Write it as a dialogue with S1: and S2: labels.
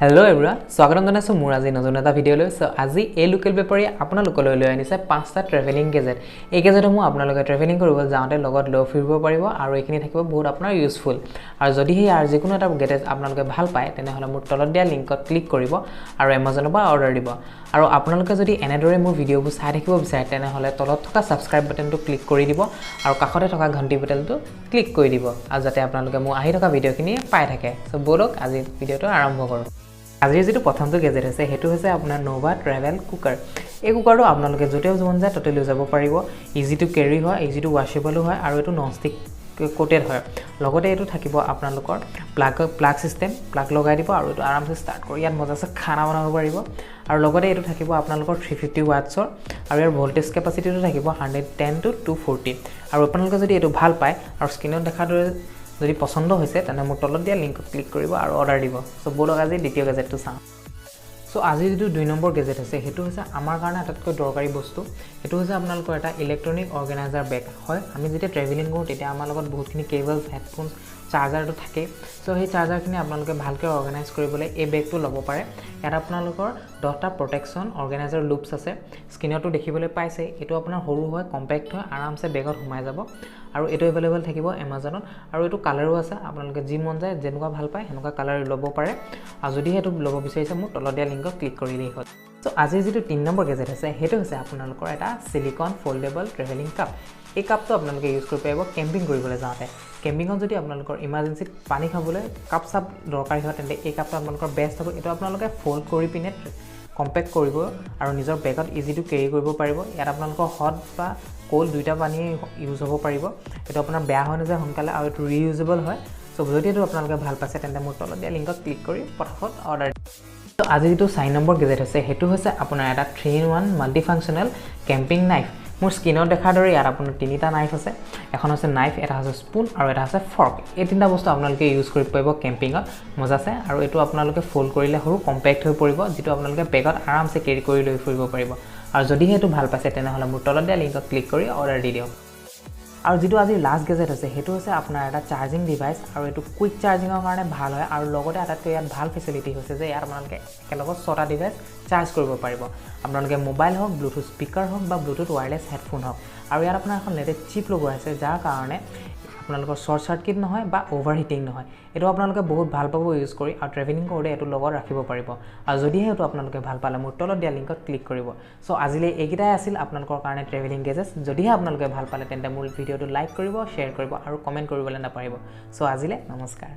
S1: Hello everyone, স্বাগতম জনাইছো মোৰ আজি নতুন এটা ভিডিও লৈ সো আজি এই লোকেল পেপাৰে আপোনালোকলৈ লৈ আনিছে পাঁচটা ট্ৰেভেলিং গেজেট এই গেজেটসমূহ আপোনালোকে ট্ৰেভেলিং কৰিব যাওঁতে লগত লৈ ফুৰিব পাৰিব আৰু এইখিনি থাকিব বহুত আপোনাৰ ইউজফুল আৰু যদি হে আৰু যিকোনো এটা গেজেট আপোনালোকে ভাল পায় তেনেহলে মোৰ তলত দিয়া লিংকত ক্লিক কৰিব আৰু Amazonৰ পৰা অৰ্ডাৰ দিব আৰু আপোনালোকে যদি এনেদৰে মোৰ ভিডিওবোৰ চাই থাকিব বিচাৰে তেনেহলে তলত থকা সাবস্ক্ৰাইব বাটনটো ক্লিক কৰি দিব আৰু কাষতে থকা ঘণ্টি বাটনটো ক্লিক কৰি দিব আৰু যাতে আপোনালোকে মোৰ আহি থকা ভিডিওখিনি পাই থাকে সো বলক আজি ভিডিওটো আৰম্ভ কৰো আজিৰ যেটো প্ৰথমটো গেজেট আছে হেতু হৈছে আপোনাৰ নোভা ট্ৰেভেল কুকাৰ এই কুকাৰটো আপোনালোকে যতেও মন যায় ততে লৈ যাব পাৰিব ইজি টু কেৰি হয় ইজি টু ওয়াশেবল হয় আৰু এটো ননষ্টিক কোটেড হয় লগতে এটো থাকিব আপোনালোকৰ প্লাগ সিস্টেম প্লাগ লগাই দিব আৰু এটো আৰামসে স্টাৰ্ট কৰি ইয়াত মজাছে খানা বনাব পাৰিব আৰু লগতে এটো থাকিব আপোনালোকৰ 350 ওয়াটছৰ আৰু ইয়াৰ ভোল্টেজ কেপাসিটিটো থাকিব 110 টু 240 আৰু আপোনালোকে যদি এটো ভাল পায় আৰু স্ক্ৰিনত দেখা দৰে যদি পছন্দ হৈছে তেনে মোৰ তলত দিয়া লিংকত ক্লিক কৰিব আৰু অৰ্ডাৰ দিব সো বলক আজি দ্বিতীয় গেজেটটো চাওঁ সো আজি যেটো 2 নম্বৰ গেজেট আছে হেতু হৈছে আমাৰ কাৰণে আটাইতকৈ দৰকাৰী বস্তু হেতু হৈছে আপোনালোকৰ এটা ইলেক্ট্ৰনিক অৰ্গানাইজাৰ বেগ হয় আমি যেতিয়া ট্ৰেভেলিং কৰো তেতিয়া আমাৰ লগত বহুতখিনি কেবলছ হেডফোনছ চাৰ্জাৰটো থাকে সো সেই চাৰ্জাৰখিনি আপোনালোকে ভালকৈ অৰ্গানাইজ কৰিবলৈ এই বেগটো ল'ব পাৰে ইয়াত আপোনালোকৰ 10টা প্ৰটেকচন অৰ্গানাইজাৰ লুপছ আছে স্ক্ৰিনতো দেখিবলৈ পাইছে এটো আপোনাৰ সৰু হয় কম্পেক্ট হয় আৰামসে বেগত সোমাই যাব আৰু এটো अवेलेबल থাকিব Amazonত আৰু এটো কালাৰো আছে আপোনালোকে যি মন যায় যেনেকুৱা ভাল পায় হেনেকুৱা কালাৰ ল'ব পাৰে আৰু যদি হেতু ল'ব বিচাৰিছে মোৰ তলত দিয়া লিংকত ক্লিক কৰি দিই হ'ল সো আজি যেটো 3 নম্বৰ গেজেট আছে হেতু হৈছে আপোনালোকৰ এটা সিলিকন ফোল্ডেবল ট্ৰেভেলিং কাপ এই কাপটো আপোনালোকে ইউজ কৰিব পাৰিব কেম্পিং কৰিবলৈ যাওঁতে কেম্পিংত যদি আপোনালোকৰ ইমাৰ্জেন্সিত পানী খাবলৈ কাপ সাপ দৰকাৰী হয় তেন্তে এই কাপটো আপোনালোকৰ বেষ্ট হ'ব এটো আপোনালোকে ফোল্ড কৰি পিনে কম্পেক্ট কৰিব আৰু নিজৰ বেগত ইজি টু কেৰি কৰিব পাৰিব ইয়াত আপোনালোকৰ হট বা কোল্ড দুইটা পানী ইউজ হ'ব পাৰিব এটো আপোনাৰ বেয়া হয় নাযায় সোনকালে আৰু এটো ৰিইউজেবল হয় সো যদি এটো আপোনালোকে ভাল পাইছে তেন্তে মোৰ তলত দিয়া লিংকত ক্লিক কৰি পটাফট অৰ্ডাৰ তো আজি যেটো 4 নম্বৰ গেজেট আছে হেতু হৈছে আপোনাৰ এটা 3-in-1 মাল্টিফাংশনাল কেম্পিং নাইফ মোৰ স্ক্ৰিনত দেখাৰ দৰে ইয়াত আপোনাৰ তিনিটা নাইফ আছে এখন আছে নাইফ এটা আছে স্পুন আৰু এটা আছে ফৰ্ক এই তিনিটা বস্তু আপোনালোকে ইউজ কৰিব পাৰিব কেম্পিংত মজাছে আৰু এটো আপোনালোকে ফোল্ড কৰিলে হৰু কম্পেক্ট হৈ পৰিব যেটো আপোনালোকে বেগত আৰামসে কেৰি কৰি লৈ ফুৰিব পাৰিব আৰু যদি হেতু ভাল পাইছে তেনেহলে মোৰ তলত দিয়া লিংকত ক্লিক কৰি অৰ্ডাৰ দি দিয়ক আৰু যেটো আজি লাষ্ট গেজেট আছে হেতু হৈছে আপোনাৰ এটা চাৰ্জিং ডিভাইস আৰু এটো কুইক চাৰ্জিংৰ কাৰণে ভাল হয় আৰু লগতে আটাইতকৈ ইয়াত ভাল ফেসিলিটি হৈছে যে ইয়াত আপোনালোকে একেলগত 6টা ডিভাইস চাৰ্জ কৰিব পাৰিব আপোনালোকে মোবাইল হওক ব্লুটুথ স্পিকাৰ হওক বা ব্লুটুথ ওয়্যাৰলেস হেডফোন হওক আৰু ইয়াত আপোনাৰ এখন লেটেড চিপ লগোৱা আছে যাৰ কাৰণে আপোনালোকৰ শৰ্ট সাৰ্কিট নহয় বা ওভাৰহিটিং নহয় এটো আপোনালোকে বহুত ভাল পাব ইউজ কৰি আৰু ট্ৰেভেলিং কৰোতে এটো লগত ৰাখিব পাৰিব আৰু যদি হেতু আপোনালোকে ভাল পালে মোৰ তলত দিয়া লিংকত ক্লিক কৰিব সো আজিলে এইকিটাই আছিল আপোনালোকৰ কাৰণে ট্ৰেভেলিং গেজেটস যদি আপোনালোকে ভাল পালে তেন্তে মোৰ ভিডিওটো লাইক কৰিব শেয়াৰ কৰিব আৰু কমেন্ট কৰিবলৈ নাপাৰিব সো আজিলে নমস্কাৰ